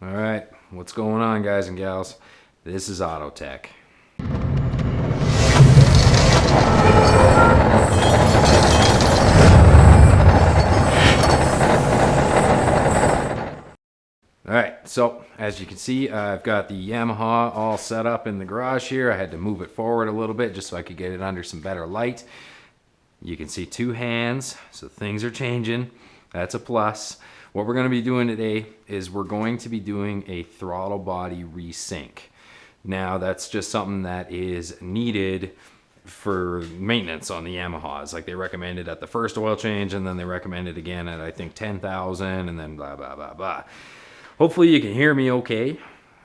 All right, what's going on, guys and gals? This is Auto Tech. All right, so as you can see, I've got the Yamaha all set up in the garage here. I had to move it forward a little bit just so I could get it under some better light. You can see two hands, so things are changing. That's a plus. What we're going to be doing today is we're going to be doing a throttle body resync. Now that's just something that is needed for maintenance on the Yamahas. Like they recommend it at the first oil change, and then they recommend it again at I think 10,000, and then blah blah blah blah. Hopefully you can hear me okay.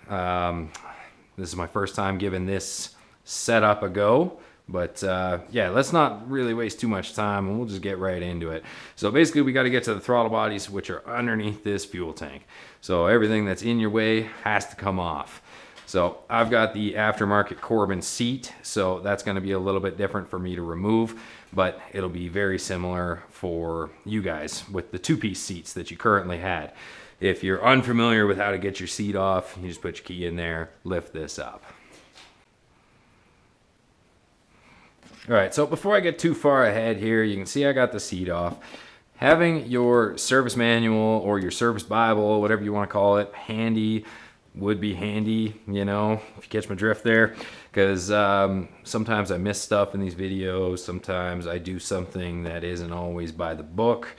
This is my first time giving this setup a go. But yeah, let's not really waste too much time and we'll just get right into it. So basically we got to get to the throttle bodies, which are underneath this fuel tank. So everything that's in your way has to come off. So I've got the aftermarket Corbin seat, so that's going to be a little bit different for me to remove, but it'll be very similar for you guys with the two-piece seats that you currently had. If you're unfamiliar with how to get your seat off, you just put your key in there, lift this up. All right, so before I get too far ahead here, you can see I got the seat off. Having your service manual or your service Bible, whatever you want to call it, handy would be handy, you know, if you catch my drift there, because sometimes I miss stuff in these videos. Sometimes I do something that isn't always by the book.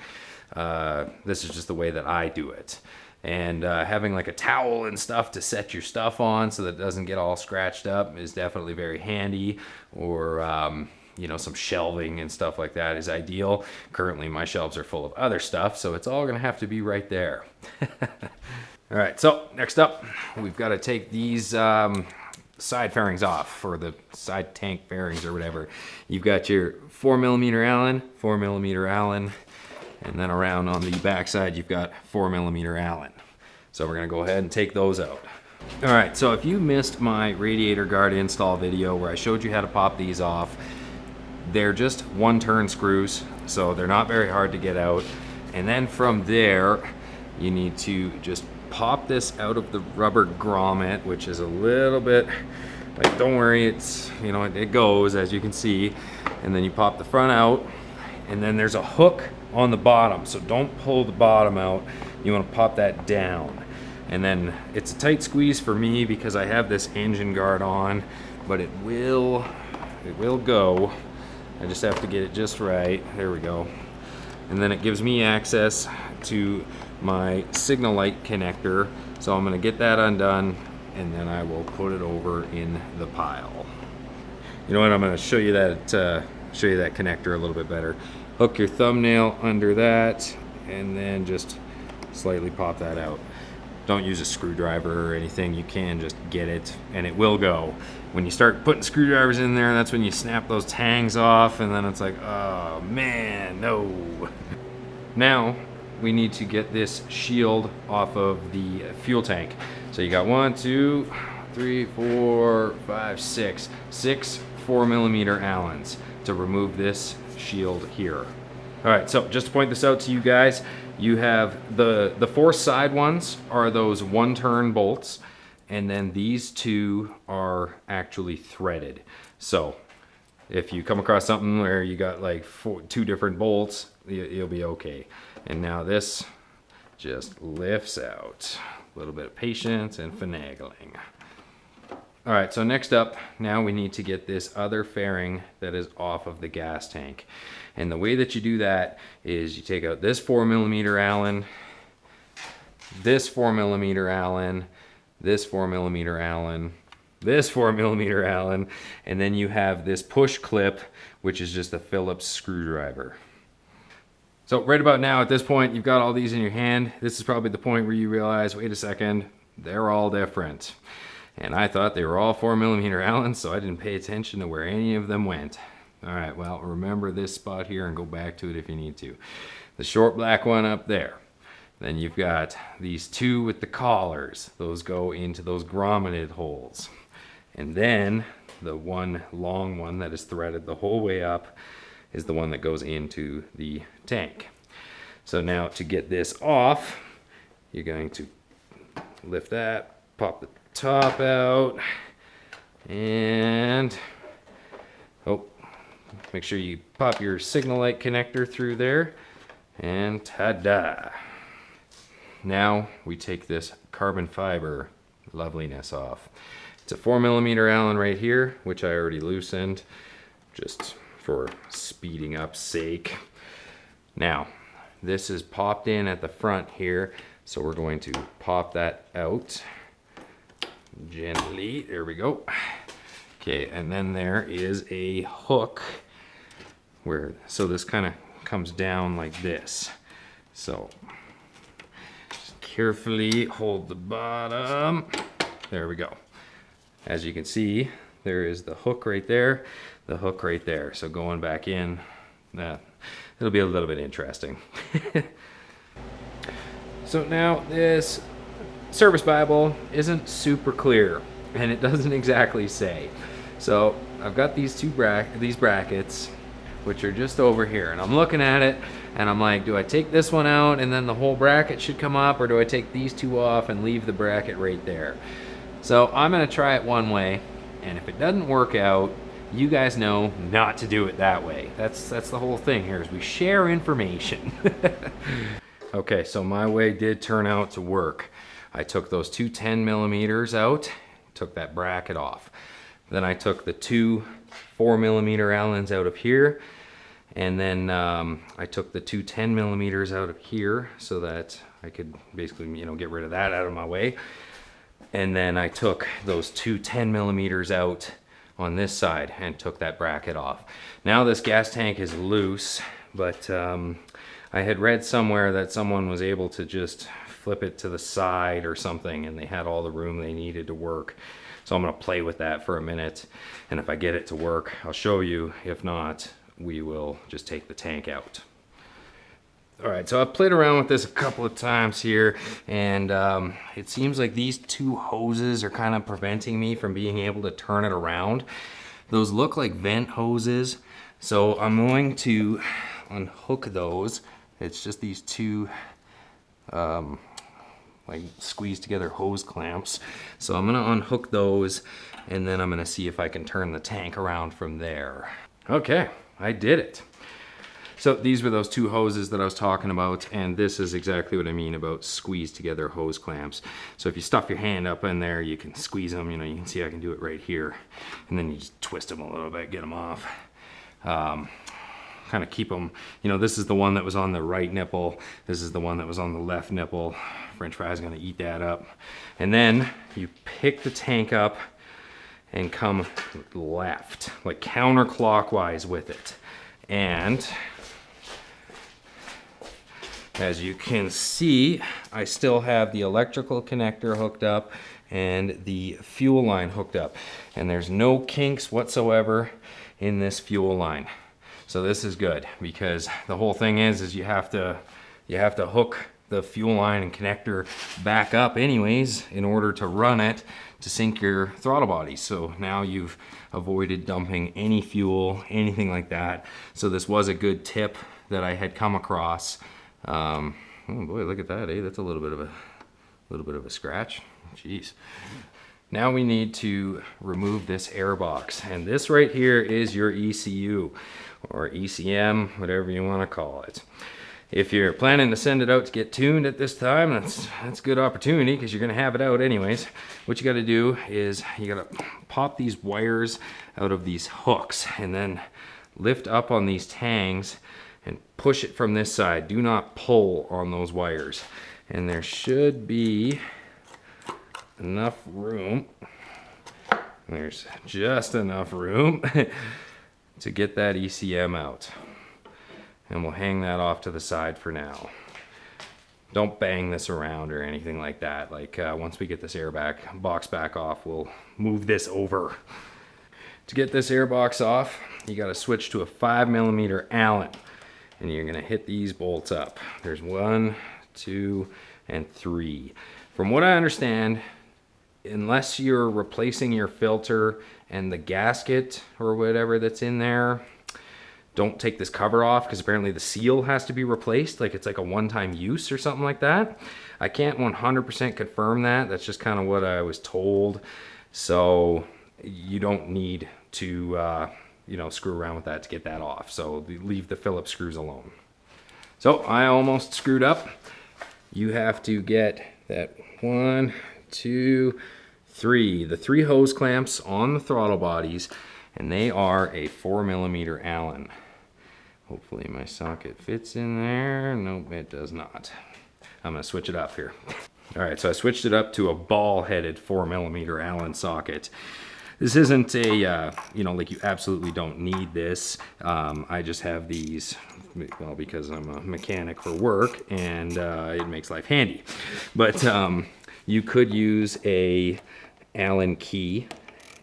This is just the way that I do it. And having like a towel and stuff to set your stuff on so that it doesn't get all scratched up is definitely very handy. Or you know, some shelving and stuff like that is ideal. Currently my shelves are full of other stuff, so it's all gonna have to be right there. All right, so next up, we've got to take these side fairings off, or the side tank fairings or whatever. You've got your 4mm Allen, 4mm Allen, and then around on the back side you've got 4mm Allen. So we're gonna go ahead and take those out. All right, so if you missed my radiator guard install video where I showed you how to pop these off, they're just one-turn screws, so they're not very hard to get out. And then from there, you need to just pop this out of the rubber grommet, which is a little bit, like, don't worry, it's, you know, it goes, as you can see. And then you pop the front out, and then there's a hook on the bottom, so don't pull the bottom out. You want to pop that down. And then it's a tight squeeze for me because I have this engine guard on, but it will go. I just have to get it just right. There we go. And then it gives me access to my signal light connector. So I'm gonna get that undone, and then I will put it over in the pile. You know what, I'm gonna show you that connector a little bit better. Hook your thumbnail under that, and then just slightly pop that out. Don't use a screwdriver or anything. You can just get it and it will go. When you start putting screwdrivers in there, that's when you snap those tangs off, and then it's like, oh man, no. Now we need to get this shield off of the fuel tank. So you got 1, 2, 3, 4, 5, 6 4mm Allens to remove this shield here. All right, so just to point this out to you guys, you have the 4 side ones are those one-turn bolts, and then these 2 are actually threaded. So if you come across something where you got like 2 different bolts, you'll be okay. And now this just lifts out. A little bit of patience and finagling. All right, so next up, now we need to get this other fairing that is off of the gas tank. And the way that you do that is you take out this 4mm Allen, this 4mm Allen, this 4mm Allen, this 4mm Allen, and then you have this push clip, which is just a Phillips screwdriver. So right about now, at this point, you've got all these in your hand. This is probably the point where you realize, wait a second, they're all different. And I thought they were all 4mm Allens, so I didn't pay attention to where any of them went. All right, well, remember this spot here and go back to it if you need to. The short black one up there. Then you've got these 2 with the collars. Those go into those grommeted holes. And then the one long one that is threaded the whole way up is the one that goes into the tank. So now to get this off, you're going to lift that, pop the top out, and oh, make sure you pop your signal light connector through there, and ta-da! Now we take this carbon fiber loveliness off. It's a 4mm Allen right here, which I already loosened just for speeding up sake. Now, this is popped in at the front here, so we're going to pop that out gently. There we go. Okay, and then there is a hook so this kind of comes down like this. So just carefully hold the bottom. There we go. As you can see, there is the hook right there, the hook right there. So going back in, it'll be a little bit interesting. So now this service Bible isn't super clear, and it doesn't exactly say. So I've got these these brackets, which are just over here, and I'm looking at it and I'm like, do I take this one out and then the whole bracket should come up, or do I take these two off and leave the bracket right there? So I'm gonna try it one way, and if it doesn't work out, you guys know not to do it that way. That's the whole thing here, is we share information. Okay, so my way did turn out to work. I took those two 10mm out, took that bracket off. Then I took the two 4mm Allens out of here, and then I took the two 10mm out of here so that I could basically, you know, get rid of that out of my way. And then I took those two 10mm out on this side and took that bracket off. Now this gas tank is loose, but I had read somewhere that someone was able to just flip it to the side or something, and they had all the room they needed to work. So I'm gonna play with that for a minute, and if I get it to work, I'll show you. If not, we will just take the tank out. All right, so I've played around with this a couple of times here, and it seems like these two hoses are kind of preventing me from being able to turn it around. Those look like vent hoses, so I'm going to unhook those. It's just these two like squeeze together hose clamps. So I'm gonna unhook those, and then I'm gonna see if I can turn the tank around from there. Okay, I did it. So these were those two hoses that I was talking about, and this is exactly what I mean about squeeze together hose clamps. So if you stuff your hand up in there, you can squeeze them. You know, you can see I can do it right here, and then you just twist them a little bit, get them off. Kind of keep them, you know, this is the one that was on the right nipple, this is the one that was on the left nipple. French fries are gonna eat that up. And then you pick the tank up and come left, like counterclockwise with it. And as you can see, I still have the electrical connector hooked up and the fuel line hooked up. And there's no kinks whatsoever in this fuel line. So this is good, because the whole thing is you have to hook the fuel line and connector back up anyways in order to run it to sync your throttle body. So now you've avoided dumping any fuel, anything like that. So this was a good tip that I had come across. Oh boy, look at that, eh? That's a little bit of a scratch. Jeez. Now we need to remove this air box, and this right here is your ECU or ECM, whatever you want to call it. If you're planning to send it out to get tuned at this time, that's a good opportunity, because you're going to have it out anyways. What you got to do is you got to pop these wires out of these hooks and then lift up on these tangs and push it from this side. Do not pull on those wires, and there should be enough room. There's just enough room to get that ECM out. And we'll hang that off to the side for now. Don't bang this around or anything like that. Like once we get this box back off, we'll move this over. To get this air box off, you gotta switch to a 5mm Allen, and you're gonna hit these bolts up. There's 1, 2, and 3. From what I understand, unless you're replacing your filter and the gasket or whatever that's in there, don't take this cover off because apparently the seal has to be replaced. Like it's like a one-time use or something like that. I can't 100% confirm that. That's just kind of what I was told. So you don't need to, you know, screw around with that to get that off. So leave the Phillips screws alone. So I almost screwed up. You have to get that 1, 2, 3. The 3 hose clamps on the throttle bodies, and they are a 4mm Allen. Hopefully my socket fits in there. Nope, it does not. I'm gonna switch it up here. All right, so I switched it up to a ball-headed 4mm Allen socket. This isn't a, you know, like you absolutely don't need this. I just have these, well, because I'm a mechanic for work and it makes life handy. But you could use a Allen key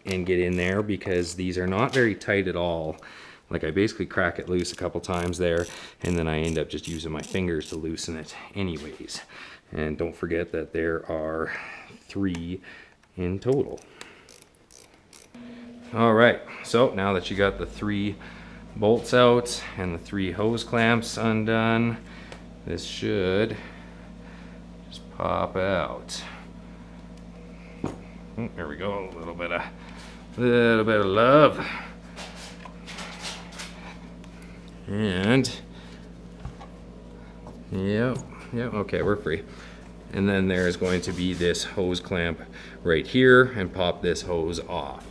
and get in there because these are not very tight at all. Like I basically crack it loose a couple times there, and then I end up just using my fingers to loosen it anyways. And don't forget that there are 3 in total. All right, so now that you got the 3 bolts out and the 3 hose clamps undone, this should just pop out. There we go, a little bit of love. And yep, okay, we're free. And then there's going to be this hose clamp right here, and pop this hose off.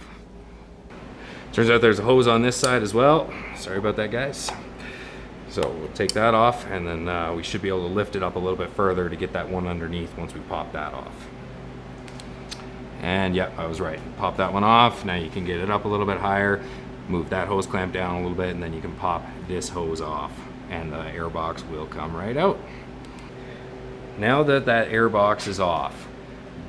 Turns out there's a hose on this side as well. Sorry about that, guys. So we'll take that off, and then we should be able to lift it up a little bit further to get that one underneath once we pop that off. And yep, I was right. Pop that one off. Now you can get it up a little bit higher. Move that hose clamp down a little bit, and then you can pop this hose off, and the airbox will come right out. Now that that airbox is off,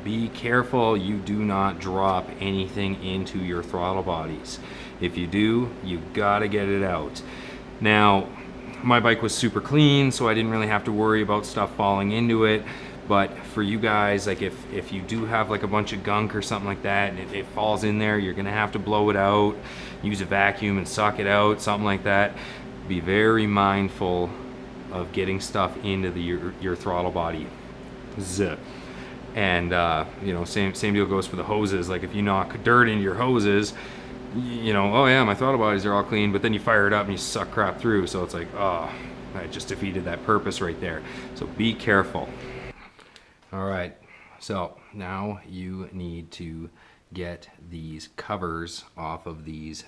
be careful you do not drop anything into your throttle bodies. If you do, you gotta get it out. Now, my bike was super clean, so I didn't really have to worry about stuff falling into it. But for you guys, like if you do have like a bunch of gunk or something like that, and it falls in there, you're gonna have to blow it out, use a vacuum and suck it out, something like that. Be very mindful of getting stuff into your throttle body. Zip. And you know, same deal goes for the hoses. Like if you knock dirt into your hoses, you know, oh yeah, my throttle bodies are all clean, but then you fire it up and you suck crap through. So it's like, oh, I just defeated that purpose right there. So be careful. All right, so now you need to get these covers off of these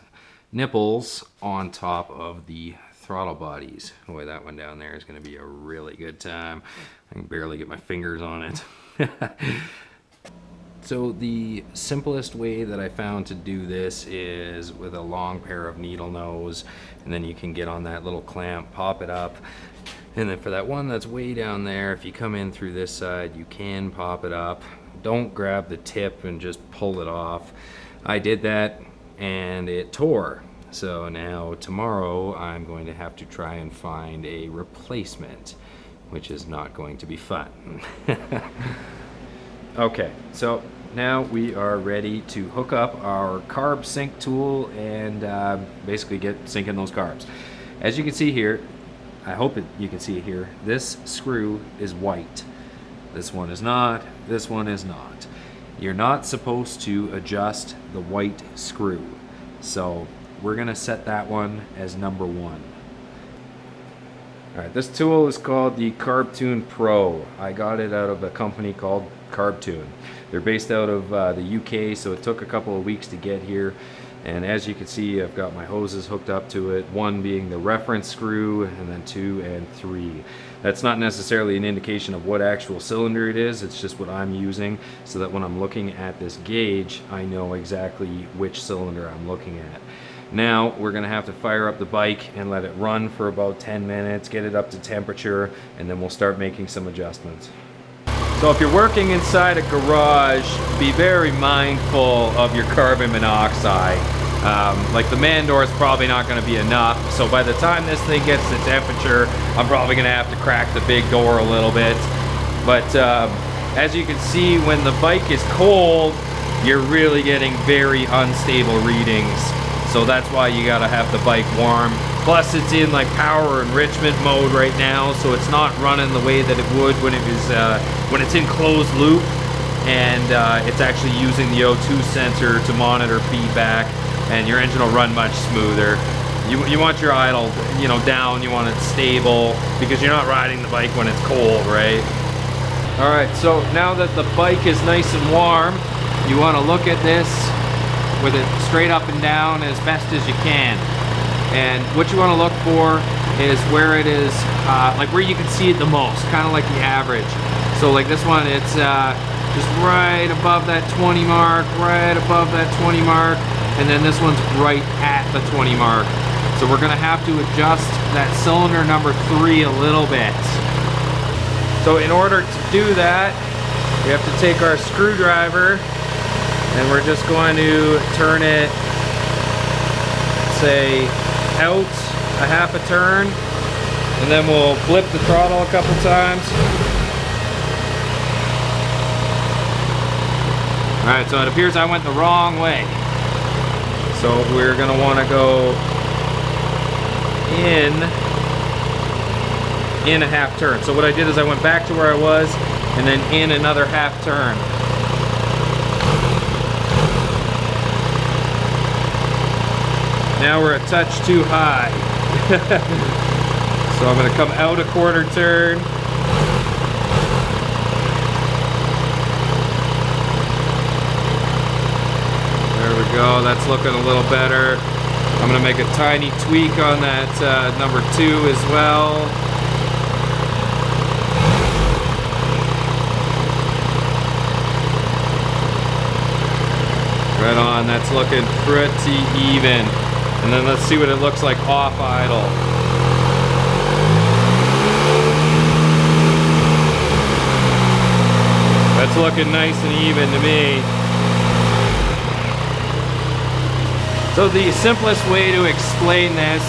nipples on top of the throttle bodies. Boy, that one down there is going to be a really good time. I can barely get my fingers on it. So the simplest way that I found to do this is with a long pair of needle nose, and then you can get on that little clamp, pop it up. And then for that one that's way down there, if you come in through this side, you can pop it up. Don't grab the tip and just pull it off. I did that and it tore. So now tomorrow I'm going to have to try and find a replacement, which is not going to be fun. Okay, so now we are ready to hook up our carb sync tool and basically get syncing those carbs. As you can see here, I hope you can see it here, this screw is white. This one is not, this one is not. You're not supposed to adjust the white screw. So we're gonna set that one as number 1. All right, this tool is called the Carbtune Pro. I got it out of a company called Carbtune. They're based out of the UK, so it took a couple of weeks to get here. And as you can see, I've got my hoses hooked up to it, 1 being the reference screw, and then 2 and 3. That's not necessarily an indication of what actual cylinder it is, it's just what I'm using, so that when I'm looking at this gauge, I know exactly which cylinder I'm looking at. Now, we're gonna have to fire up the bike and let it run for about 10 minutes, get it up to temperature, and then we'll start making some adjustments. So if you're working inside a garage, be very mindful of your carbon monoxide. Like the man door is probably not going to be enough, so by the time this thing gets to temperature, I'm probably going to have to crack the big door a little bit. But as you can see, when the bike is cold, you're really getting very unstable readings. So that's why you got to have the bike warm. Plus it's in like power enrichment mode right now, so it's not running the way that it would when it was when it's in closed loop, and it's actually using the O2 sensor to monitor feedback, and your engine will run much smoother. You want your idle, you know, down, you want it stable, because you're not riding the bike when it's cold, right? All right, so now that the bike is nice and warm, you want to look at this with it straight up and down as best as you can. And what you want to look for is where it is, like where you can see it the most, kind of like the average. So like this one, it's just right above that 20 mark, right above that 20 mark, and then this one's right at the 20 mark. So we're gonna have to adjust that cylinder number 3 a little bit. So in order to do that, we have to take our screwdriver and we're just going to turn it, say, out a half a turn, and then we'll flip the throttle a couple times. All right, so it appears I went the wrong way. So we're gonna wanna go in a half turn. So what I did is I went back to where I was and then in another half turn. Now we're a touch too high. So I'm going to come out a quarter turn. There we go, that's looking a little better. I'm going to make a tiny tweak on that number 2 as well. Right on, that's looking pretty even. And then let's see what it looks like off idle. That's looking nice and even to me. So the simplest way to explain this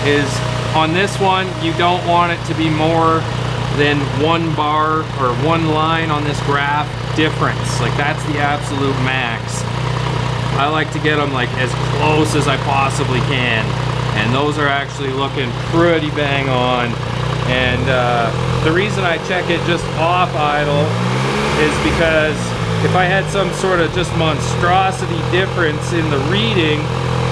is on this one, you don't want it to be more than 1 bar or 1 line on this graph difference. Like that's the absolute max. I like to get them like as close as I possibly can, and those are actually looking pretty bang on. And the reason I check it just off idle is because if I had some sort of just monstrosity difference in the reading,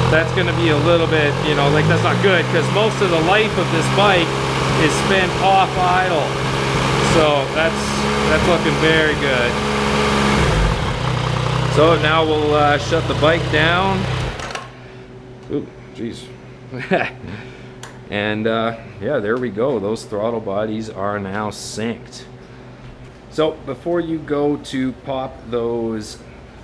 that's going to be a little bit, you know, like that's not good, because most of the life of this bike is spent off idle. So that's looking very good. So now we'll shut the bike down. Ooh, jeez. And yeah, there we go. Those throttle bodies are now synced. So before you go to pop those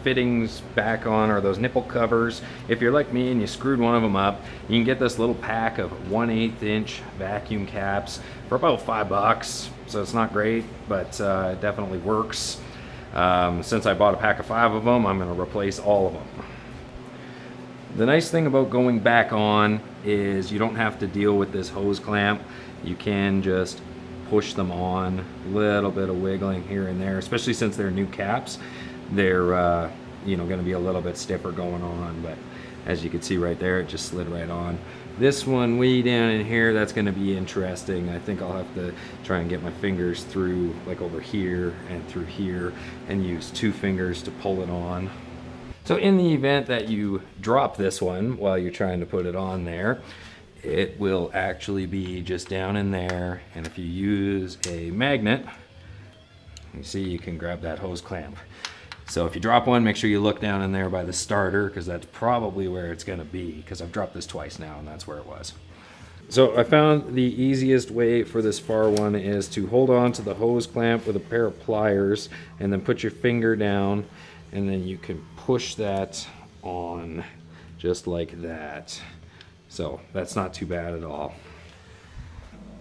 fittings back on, or those nipple covers, if you're like me and you screwed one of them up, you can get this little pack of 1/8 inch vacuum caps for about $5. So it's not great, but it definitely works. Since I bought a pack of 5 of them, I'm going to replace all of them. The nice thing about going back on is you don't have to deal with this hose clamp. You can just push them on, a little bit of wiggling here and there, especially since they're new caps. They're you know, going to be a little bit stiffer going on, but as you can see right there, it just slid right on. This one way down in here, that's going to be interesting. I think I'll have to try and get my fingers through, like over here and through here, and use 2 fingers to pull it on. So in the event that you drop this one while you're trying to put it on there, it will actually be just down in there, and if you use a magnet, you see you can grab that hose clamp. So if you drop one, make sure you look down in there by the starter, because that's probably where it's going to be, because I've dropped this twice now and that's where it was. So I found the easiest way for this far one is to hold on to the hose clamp with a pair of pliers and then put your finger down, and then you can push that on just like that. So that's not too bad at all.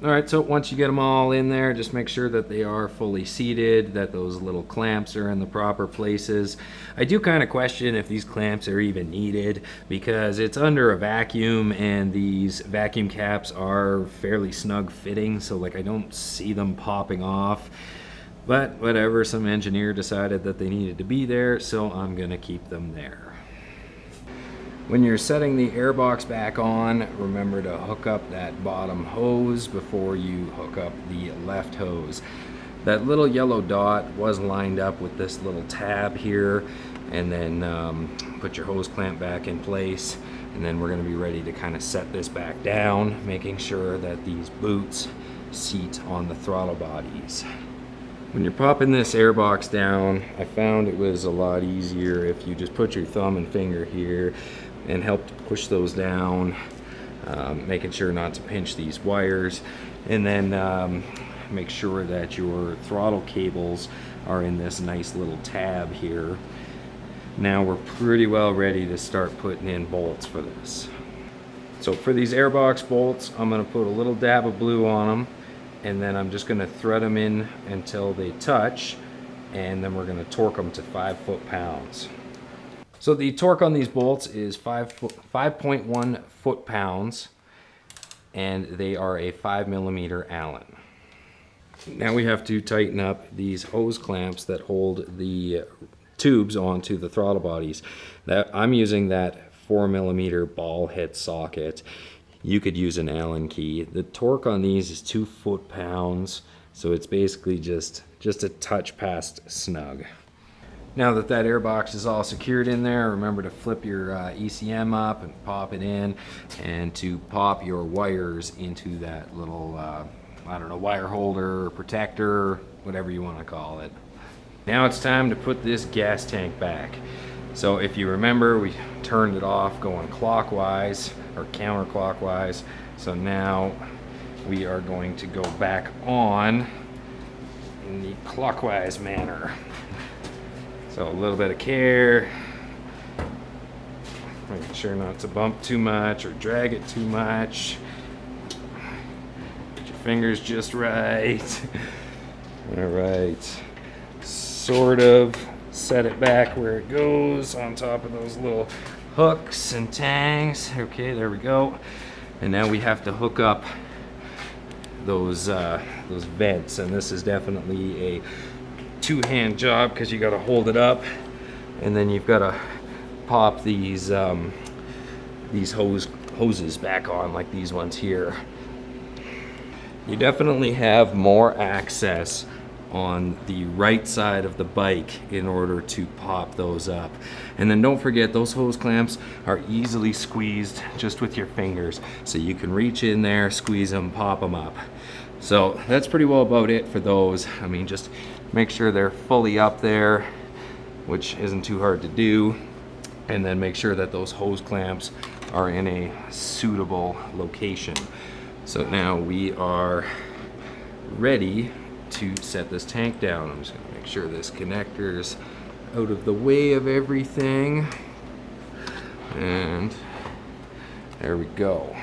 Alright, so once you get them all in there, just make sure that they are fully seated, that those little clamps are in the proper places. I do kind of question if these clamps are even needed, because it's under a vacuum and these vacuum caps are fairly snug fitting, so like I don't see them popping off. But whatever, some engineer decided that they needed to be there, so I'm gonna keep them there. When you're setting the airbox back on, remember to hook up that bottom hose before you hook up the left hose. That little yellow dot was lined up with this little tab here, and then put your hose clamp back in place, and then we're going to be ready to kind of set this back down, making sure that these boots seat on the throttle bodies. When you're popping this airbox down, I found it was a lot easier if you just put your thumb and finger here and help to push those down, making sure not to pinch these wires, and then make sure that your throttle cables are in this nice little tab here. Now we're pretty well ready to start putting in bolts for this. So for these airbox bolts, I'm going to put a little dab of blue on them, and then I'm just going to thread them in until they touch, and then we're going to torque them to 5 foot-pounds. So the torque on these bolts is 5.1 foot-pounds, and they are a 5mm Allen. Now we have to tighten up these hose clamps that hold the tubes onto the throttle bodies. I'm using that 4mm ball head socket. You could use an Allen key. The torque on these is 2 foot-pounds, so it's basically just a touch past snug. Now that that airbox is all secured in there, remember to flip your ECM up and pop it in, and to pop your wires into that little, I don't know, wire holder or protector, whatever you want to call it. Now it's time to put this gas tank back. So if you remember, we turned it off going clockwise or counterclockwise. So now we are going to go back on in the clockwise manner. So a little bit of care, making sure not to bump too much or drag it too much. Get your fingers just right. All right, sort of set it back where it goes on top of those little hooks and tangs. Okay, there we go. And now we have to hook up those vents, and this is definitely a two-hand job because you got to hold it up, and then you've got to pop these hoses back on, like these ones here. You definitely have more access on the right side of the bike in order to pop those up. And then don't forget, those hose clamps are easily squeezed just with your fingers, so you can reach in there, squeeze them, pop them up. So that's pretty well about it for those. I mean, just make sure they're fully up there, which isn't too hard to do, and then make sure that those hose clamps are in a suitable location. So now we are ready to set this tank down. I'm just going to make sure this connector's out of the way of everything, and there we go.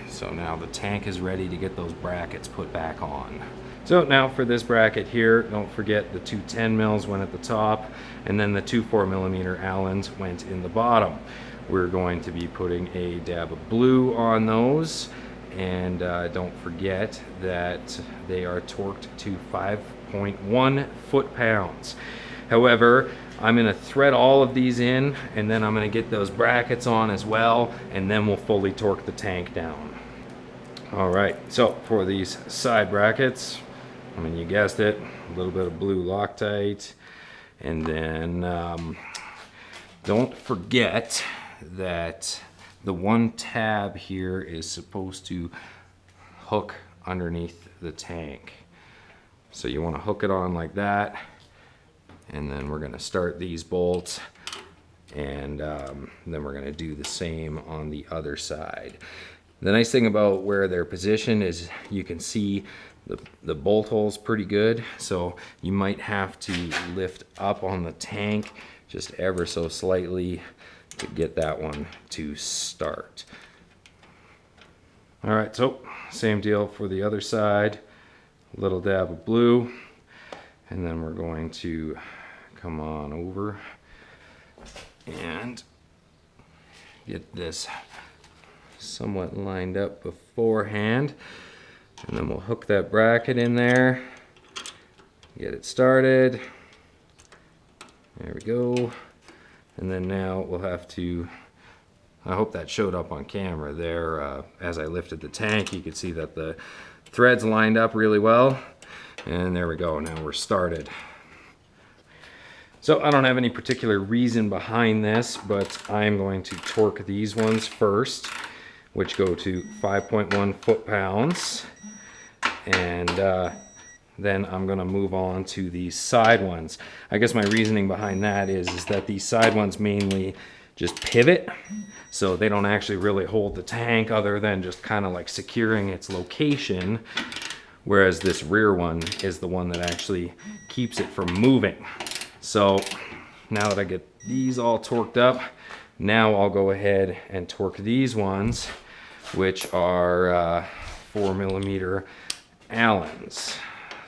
So now the tank is ready to get those brackets put back on. So now for this bracket here, don't forget the two 10mm went at the top, and then the two 4mm Allens went in the bottom. We're going to be putting a dab of blue on those, and don't forget that they are torqued to 5.1 foot-pounds. However, I'm going to thread all of these in, and then I'm going to get those brackets on as well, and then we'll fully torque the tank down. All right, so for these side brackets, I mean, you guessed it, a little bit of blue Loctite, and then don't forget that the one tab here is supposed to hook underneath the tank. So you want to hook it on like that, and then we're going to start these bolts, and then we're going to do the same on the other side. The nice thing about where they're positioned is you can see the bolt holes pretty good, so you might have to lift up on the tank just ever so slightly to get that one to start. All right, so same deal for the other side. A little dab of blue, and then we're going to come on over and get this somewhat lined up beforehand, and then we'll hook that bracket in there, get it started. There we go. And then now we'll have to I hope that showed up on camera there. As I lifted the tank, you could see that the threads lined up really well. And there we go, now we're started. So I don't have any particular reason behind this, but I'm going to torque these ones first, which go to 5.1 foot-pounds. And then I'm gonna move on to these side ones. I guess my reasoning behind that is that these side ones mainly just pivot, so they don't actually really hold the tank other than just kind of like securing its location, whereas this rear one is the one that actually keeps it from moving. So now that I get these all torqued up, now I'll go ahead and torque these ones, which are 4mm Allens.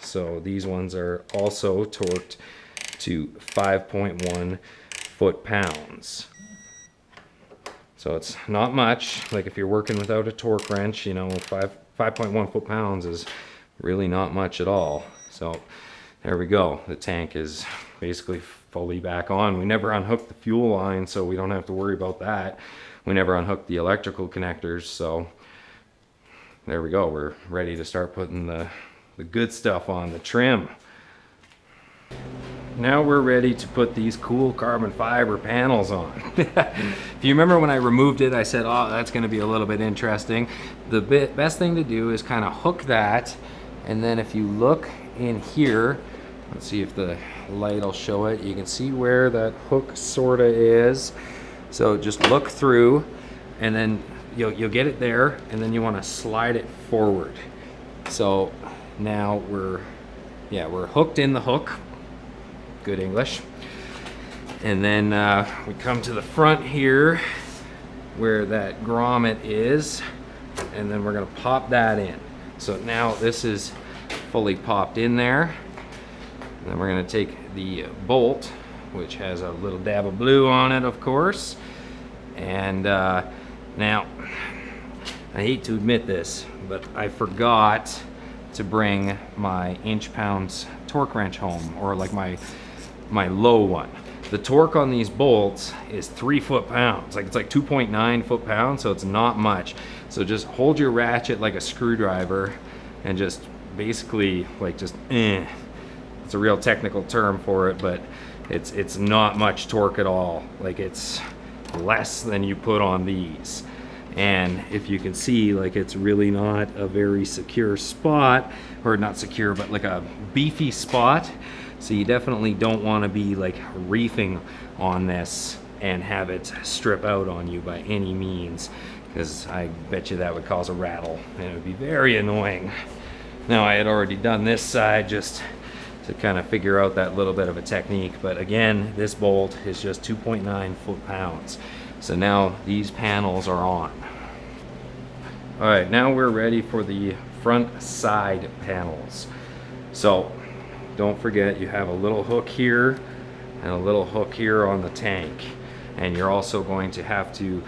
So these ones are also torqued to 5.1 foot-pounds. So it's not much. Like if you're working without a torque wrench, you know, 5.1 foot-pounds is really not much at all. So there we go. The tank is basically fully back on. We never unhooked the fuel line, so we don't have to worry about that. We never unhooked the electrical connectors, so there we go. We're ready to start putting the good stuff on, the trim. Now we're ready to put these cool carbon fiber panels on. If you remember when I removed it, I said, oh, that's gonna be a little bit interesting. The best thing to do is kind of hook that, and then if you look in here, let's see if the light will show it. You can see where that hook sorta is. So just look through, and then you'll get it there, and then you want to slide it forward. So now we're hooked in the hook. Good English. And then we come to the front here where that grommet is, and then we're going to pop that in. So now this is fully popped in there. And then we're going to take the bolt, which has a little dab of blue on it, of course. And now, I hate to admit this, but I forgot to bring my inch-pounds torque wrench home, or like my low one. The torque on these bolts is 3 foot-pounds. Like it's like 2.9 foot-pounds, so it's not much. So just hold your ratchet like a screwdriver and just basically like it's a real technical term for it, but it's not much torque at all. Like it's less than you put on these. And if you can see, like it's really not a very secure spot, or not secure, but like a beefy spot. So you definitely don't want to be like reefing on this and have it strip out on you by any means, because I bet you that would cause a rattle and it would be very annoying. Now I had already done this side just to kind of figure out that little bit of a technique, but again, this bolt is just 2.9 foot-pounds. So now these panels are on. All right, now we're ready for the front side panels. So don't forget, you have a little hook here and a little hook here on the tank, and you're also going to have to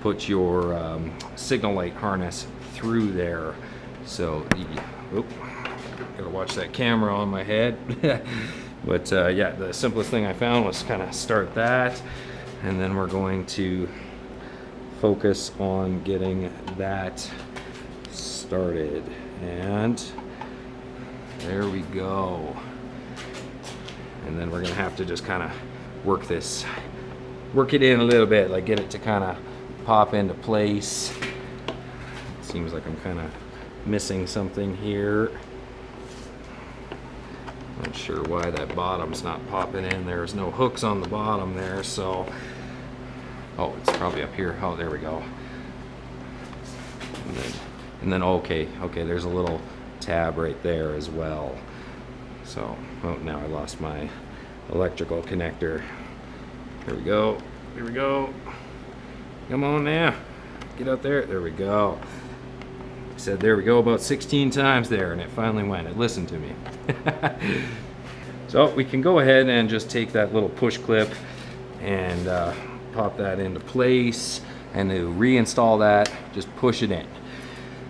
put your signal light harness through there. So gotta watch that camera on my head. But yeah, the simplest thing I found was kind of start that, and then we're going to focus on getting that started. And there we go. And then we're gonna have to just kind of work it in a little bit, like get it to kind of pop into place. It seems like I'm kind of missing something here. Not sure why that bottom's not popping in. There's no hooks on the bottom there, so oh, it's probably up here. Oh, there we go. And then okay, there's a little tab right there as well. So, oh, now I lost my electrical connector. There we go. There we go. Come on now. Get out there. There we go. I said there we go about 16 times there, and it finally went. It listened to me. So we can go ahead and just take that little push clip and pop that into place, and to reinstall that, just push it in.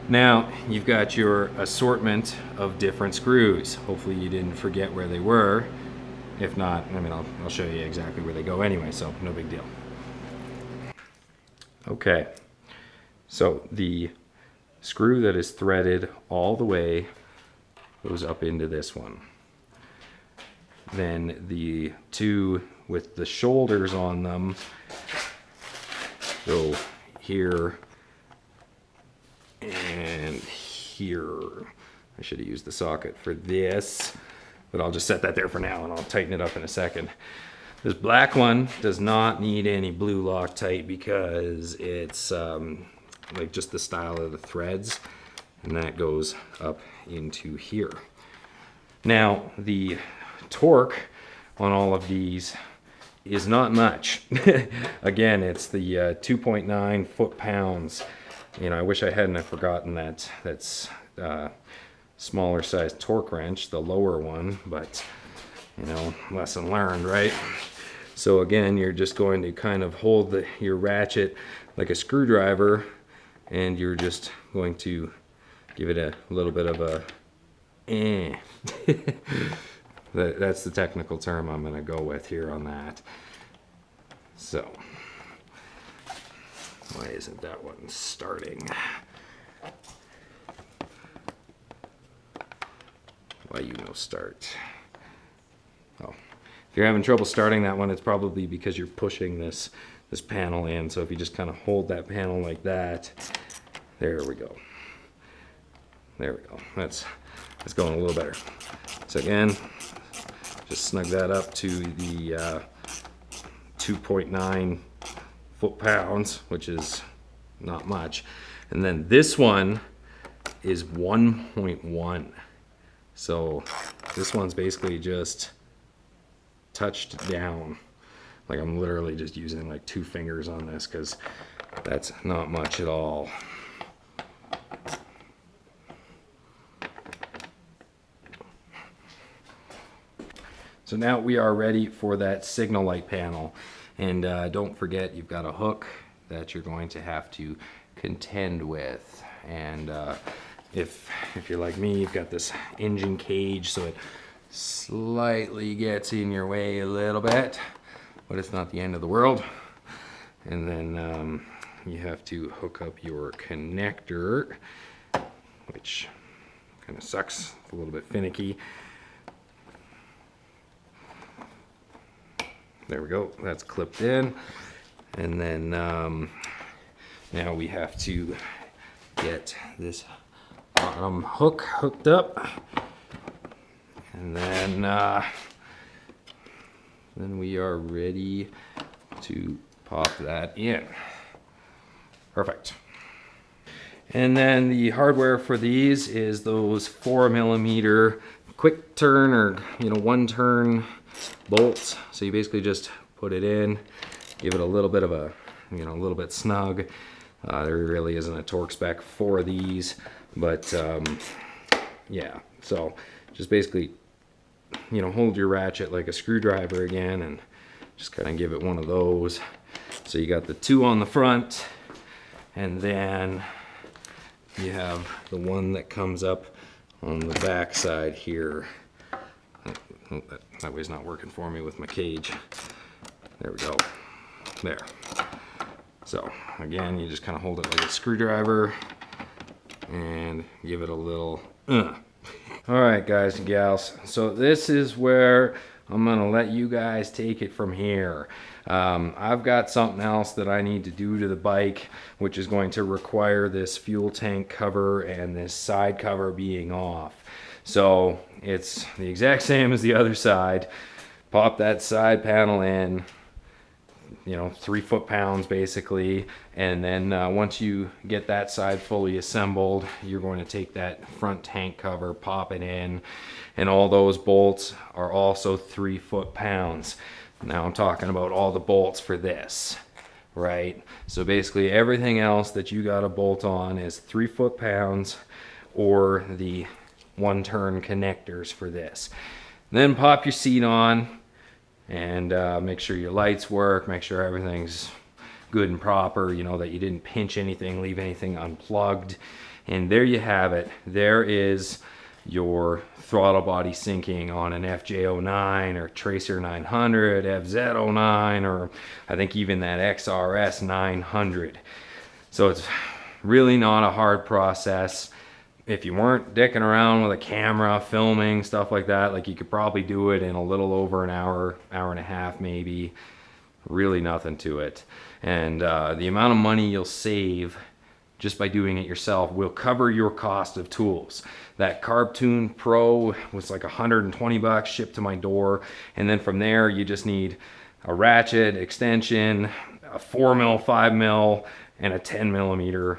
Now you've got your assortment of different screws. Hopefully you didn't forget where they were. If not, I mean, I'll show you exactly where they go anyway, so no big deal. Okay, so the screw that is threaded all the way goes up into this one. Then the two with the shoulders on them go here and here. I should have used the socket for this, but I'll just set that there for now and I'll tighten it up in a second. This black one does not need any blue Loctite because it's like just the style of the threads, and that goes up into here. Now the torque on all of these is not much. Again, it's the 2.9 foot-pounds. You know, I wish I hadn't forgotten that. That's smaller size torque wrench, the lower one, but you know, lesson learned, right? So again, you're just going to kind of hold your ratchet like a screwdriver, and you're just going to give it a little bit of a That's the technical term I'm going to go with here on that. So, why isn't that one starting? Why you no start? Oh. If you're having trouble starting that one, it's probably because you're pushing this panel in. So if you just kind of hold that panel like that, there we go. There we go. That's going a little better. So again, just snug that up to the 2.9 foot-pounds, which is not much. And then this one is 1.1. So this one's basically just touched down. Like I'm literally just using like 2 fingers on this because that's not much at all. So now we are ready for that signal light panel. And don't forget, you've got a hook that you're going to have to contend with. And if you're like me, you've got this engine cage, so it slightly gets in your way a little bit, but it's not the end of the world. And then you have to hook up your connector, which kind of sucks. It's a little bit finicky. There we go, that's clipped in. And then now we have to get this bottom hook hooked up. And then we are ready to pop that in. Perfect. And then the hardware for these is those 4mm quick turn, or one turn bolts. So you basically just put it in, give it a little bit of a a little bit snug. There really isn't a torque spec for these, but yeah, so just basically hold your ratchet like a screwdriver again and just kind of give it one of those. So you got the 2 on the front, and then you have the one that comes up on the back side here. That way's not working for me with my cage. There we go. There. So again, you just kind of hold it like a screwdriver and give it a little Alright guys and gals, so this is where I'm gonna let you guys take it from here. I've got something else that I need to do to the bike, which is going to require this fuel tank cover and this side cover being off. So it's the exact same as the other side. Pop that side panel in, 3 foot-pounds basically, and then once you get that side fully assembled, you're going to take that front tank cover, pop it in, and all those bolts are also 3 foot-pounds. Now I'm talking about all the bolts for this, right? So basically everything else that you got to bolt on is 3 foot-pounds or the 1-turn connectors for this. Then pop your seat on and make sure your lights work, make sure everything's good and proper, that you didn't pinch anything, leave anything unplugged. And there you have it. There is your throttle body syncing on an FJ-09 or Tracer 900, FZ-09, or I think even that XRS 900. So it's really not a hard process. If you weren't dicking around with a camera, filming, stuff like that, like you could probably do it in a little over an hour, hour and a half maybe. Really nothing to it. And the amount of money you'll save just by doing it yourself will cover your cost of tools. That Carbtune Pro was like 120 bucks shipped to my door. And then from there, you just need a ratchet, extension, a 4mm, 5mm, and a 10mm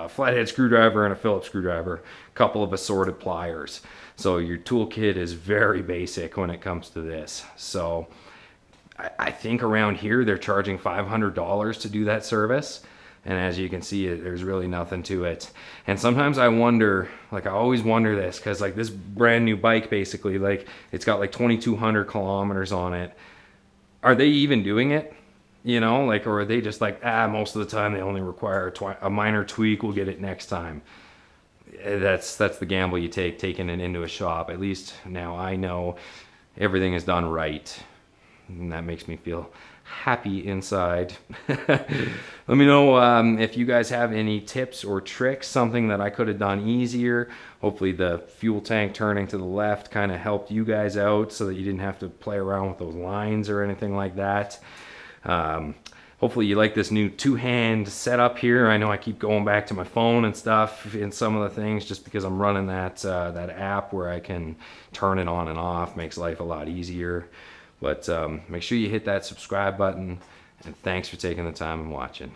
flathead screwdriver and a Phillips screwdriver, a couple of assorted pliers. So your toolkit is very basic when it comes to this. So I think around here they're charging $500 to do that service. And as you can see, there's really nothing to it. And sometimes I wonder, like I always wonder this, because like this brand new bike basically, like it's got like 2,200 kilometers on it. Are they even doing it? You know, like, or are they just like, most of the time they only require a minor tweak, we'll get it next time. That's the gamble you take, taking it into a shop. At least now I know everything is done right. And that makes me feel happy inside. Let me know if you guys have any tips or tricks, something that I could have done easier. Hopefully the fuel tank turning to the left kind of helped you guys out so that you didn't have to play around with those lines or anything like that. Hopefully you like this new two-hand setup here. I know I keep going back to my phone and stuff in some of the things just because I'm running that app where I can turn it on and off. Makes life a lot easier. But make sure you hit that subscribe button, and thanks for taking the time and watching.